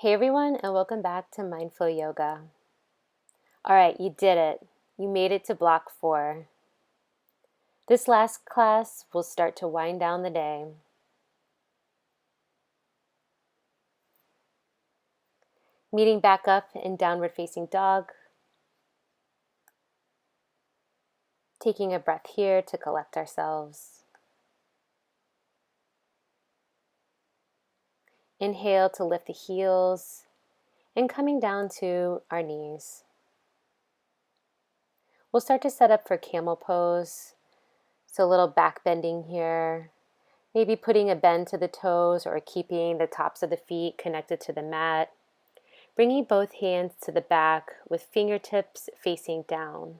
Hey everyone, and welcome back to Mindful Yoga. All right, you did it. You made it to block 4. This last class will start to wind down the day. Meeting back up in downward facing dog. Taking a breath here to collect ourselves. Inhale to lift the heels and coming down to our knees. We'll start to set up for camel pose. So a little back bending here. Maybe putting a bend to the toes or keeping the tops of the feet connected to the mat. Bringing both hands to the back with fingertips facing down.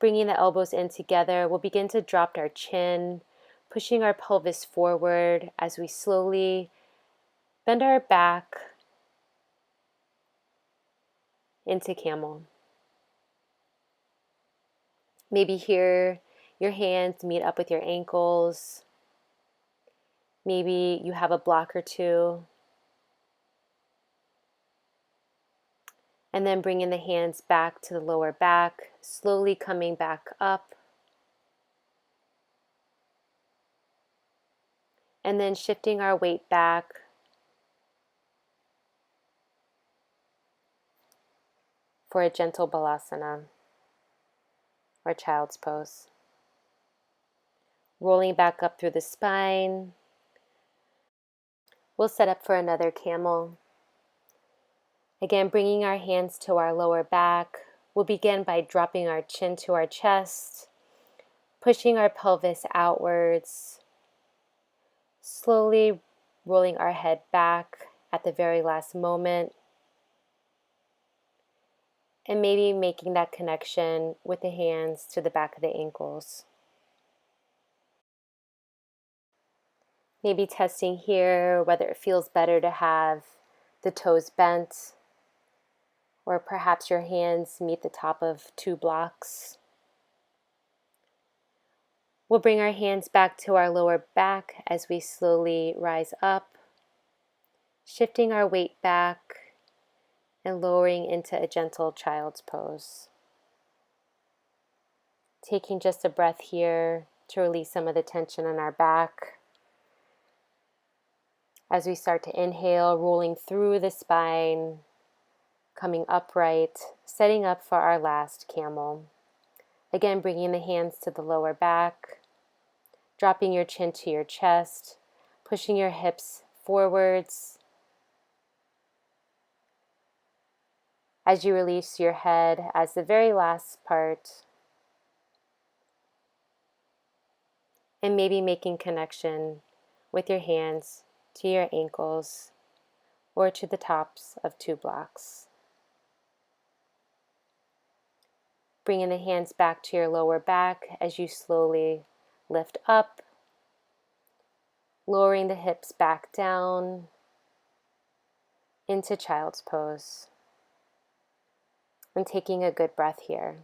Bringing the elbows in together, we'll begin to drop our chin, pushing our pelvis forward as we slowly bend our back into camel. Maybe here your hands meet up with your ankles. Maybe you have a block or two. And then bringing the hands back to the lower back, slowly coming back up. And then shifting our weight back for a gentle balasana or child's pose. Rolling back up through the spine. We'll set up for another camel. Again, bringing our hands to our lower back. We'll begin by dropping our chin to our chest, pushing our pelvis outwards, slowly rolling our head back at the very last moment, and maybe making that connection with the hands to the back of the ankles. Maybe testing here whether it feels better to have the toes bent, or perhaps your hands meet the top of 2 blocks. We'll bring our hands back to our lower back as we slowly rise up, shifting our weight back and lowering into a gentle child's pose. Taking just a breath here to release some of the tension in our back. As we start to inhale, rolling through the spine, coming upright, setting up for our last camel. Again, bringing the hands to the lower back, dropping your chin to your chest, pushing your hips forwards. As you release your head as the very last part, and maybe making connection with your hands to your ankles or to the tops of 2 blocks. Bringing the hands back to your lower back as you slowly lift up, lowering the hips back down into child's pose, and taking a good breath here.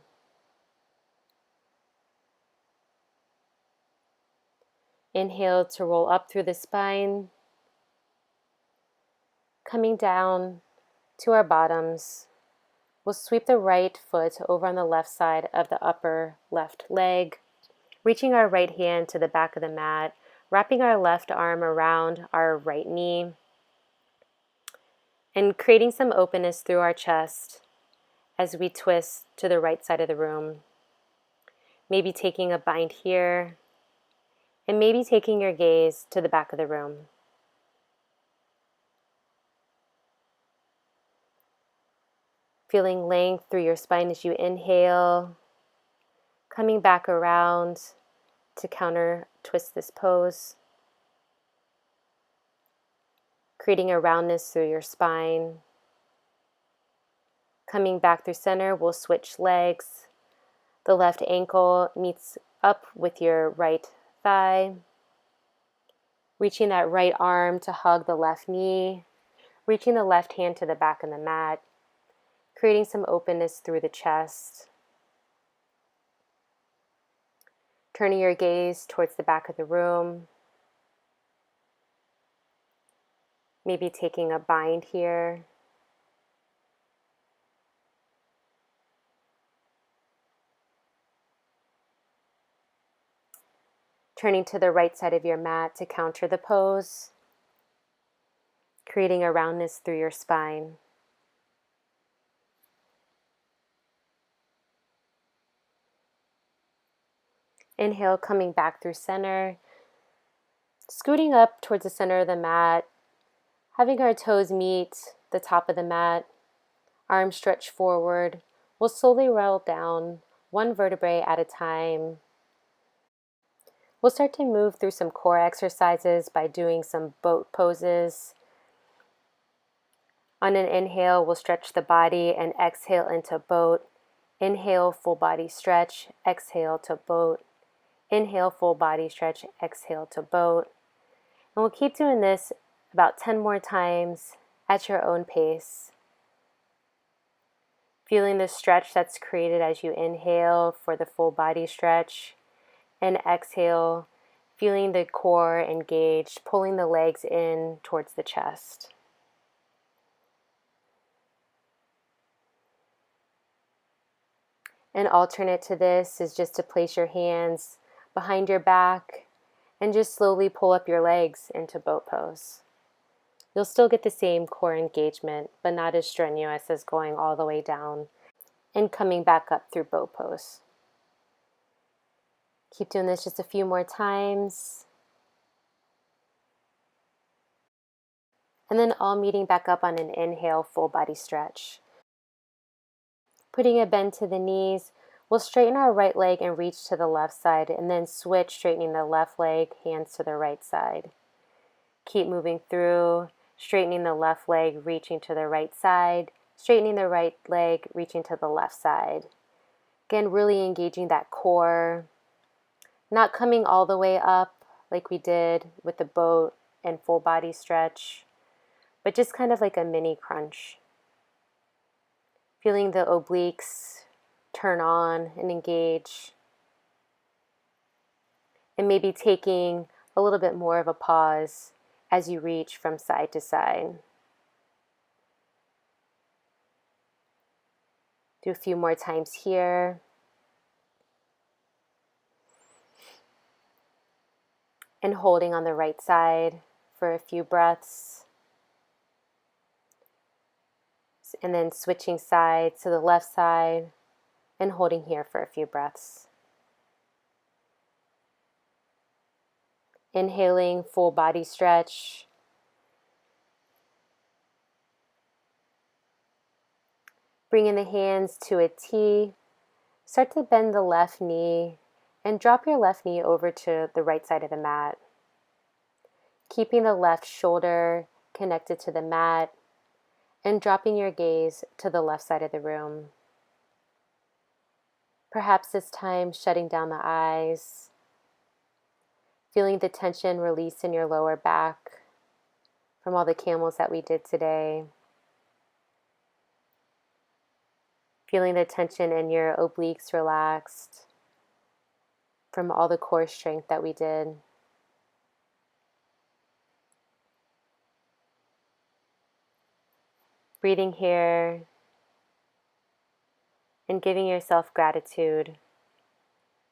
Inhale to roll up through the spine, coming down to our bottoms. We'll sweep the right foot over on the left side of the upper left leg, reaching our right hand to the back of the mat, wrapping our left arm around our right knee, and creating some openness through our chest as we twist to the right side of the room. Maybe taking a bind here, and maybe taking your gaze to the back of the room. Feeling length through your spine as you inhale, coming back around to counter twist this pose. Creating a roundness through your spine. Coming back through center, we'll switch legs. The left ankle meets up with your right thigh. Reaching that right arm to hug the left knee. Reaching the left hand to the back of the mat. Creating some openness through the chest. Turning your gaze towards the back of the room. Maybe taking a bind here. Turning to the right side of your mat to counter the pose, creating a roundness through your spine. Inhale, coming back through center, scooting up towards the center of the mat, having our toes meet the top of the mat, arms stretch forward. We'll slowly roll down one vertebrae at a time. We'll start to move through some core exercises by doing some boat poses. On an inhale, we'll stretch the body and exhale into boat. Inhale, full body stretch, exhale to boat. Inhale, full body stretch, exhale to boat. And we'll keep doing this about 10 more times at your own pace. Feeling the stretch that's created as you inhale for the full body stretch, and exhale, feeling the core engaged, pulling the legs in towards the chest. An alternate to this is just to place your hands behind your back and just slowly pull up your legs into boat pose. You'll still get the same core engagement, but not as strenuous as going all the way down and coming back up through boat pose. Keep doing this just a few more times. And then all meeting back up on an inhale, full body stretch. Putting a bend to the knees, we'll straighten our right leg and reach to the left side, and then switch, straightening the left leg, hands to the right side. Keep moving through, straightening the left leg, reaching to the right side, straightening the right leg, reaching to the left side. Again, really engaging that core, not coming all the way up like we did with the boat and full body stretch, but just kind of like a mini crunch. Feeling the obliques turn on and engage. And maybe taking a little bit more of a pause as you reach from side to side. Do a few more times here. And holding on the right side for a few breaths. And then switching sides to the left side and holding here for a few breaths. Inhaling, full body stretch. Bringing the hands to a T. Start to bend the left knee and drop your left knee over to the right side of the mat. Keeping the left shoulder connected to the mat and dropping your gaze to the left side of the room. Perhaps this time shutting down the eyes, feeling the tension release in your lower back from all the camels that we did today. Feeling the tension in your obliques relaxed from all the core strength that we did. Breathing here and giving yourself gratitude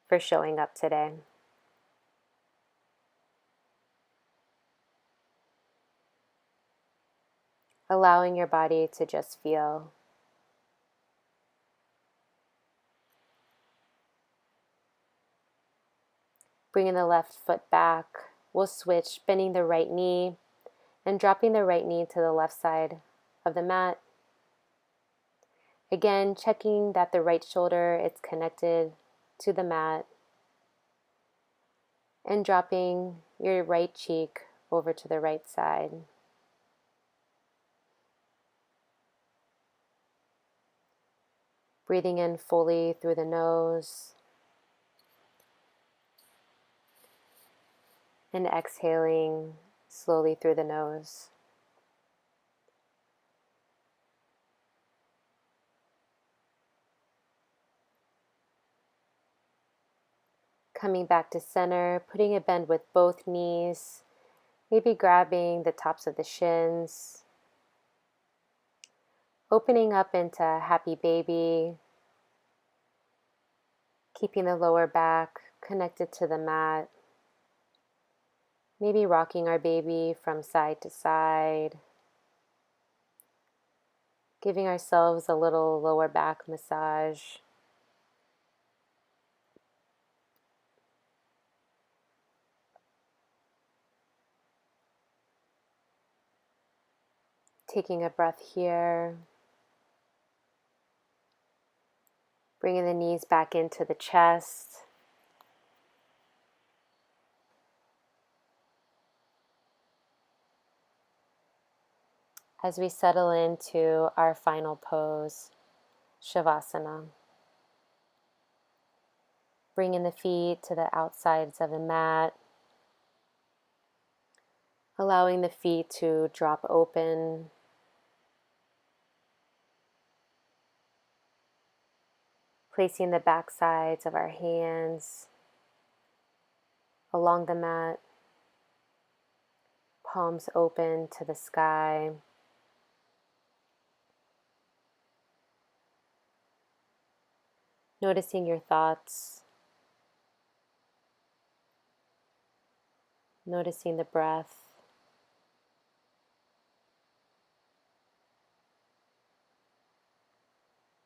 for showing up today. Allowing your body to just feel. Bringing the left foot back. We'll switch, bending the right knee and dropping the right knee to the left side of the mat. Again, checking that the right shoulder is connected to the mat and dropping your right cheek over to the right side. Breathing in fully through the nose and exhaling slowly through the nose. Coming back to center, putting a bend with both knees, Maybe grabbing the tops of the shins, opening up into happy baby, keeping the lower back connected to the mat. Maybe rocking our baby from side to side, giving ourselves a little lower back massage. Taking a breath here, bringing the knees back into the chest. As we settle into our final pose, Shavasana. Bringing the feet to the outsides of the mat, allowing the feet to drop open. Placing the back sides of our hands along the mat, palms open to the sky. Noticing your thoughts, noticing the breath.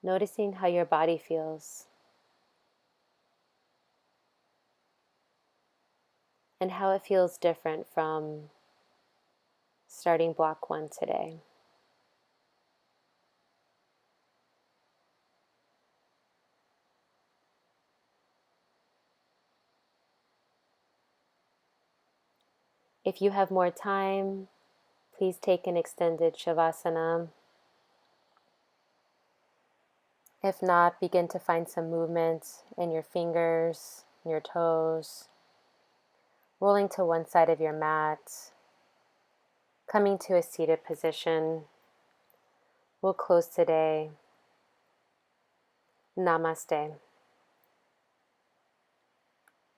Noticing how your body feels and how it feels different from starting block 1 today. If you have more time, please take an extended Shavasana. If not, begin to find some movement in your fingers, in your toes, rolling to one side of your mat, coming to a seated position. We'll close today. Namaste.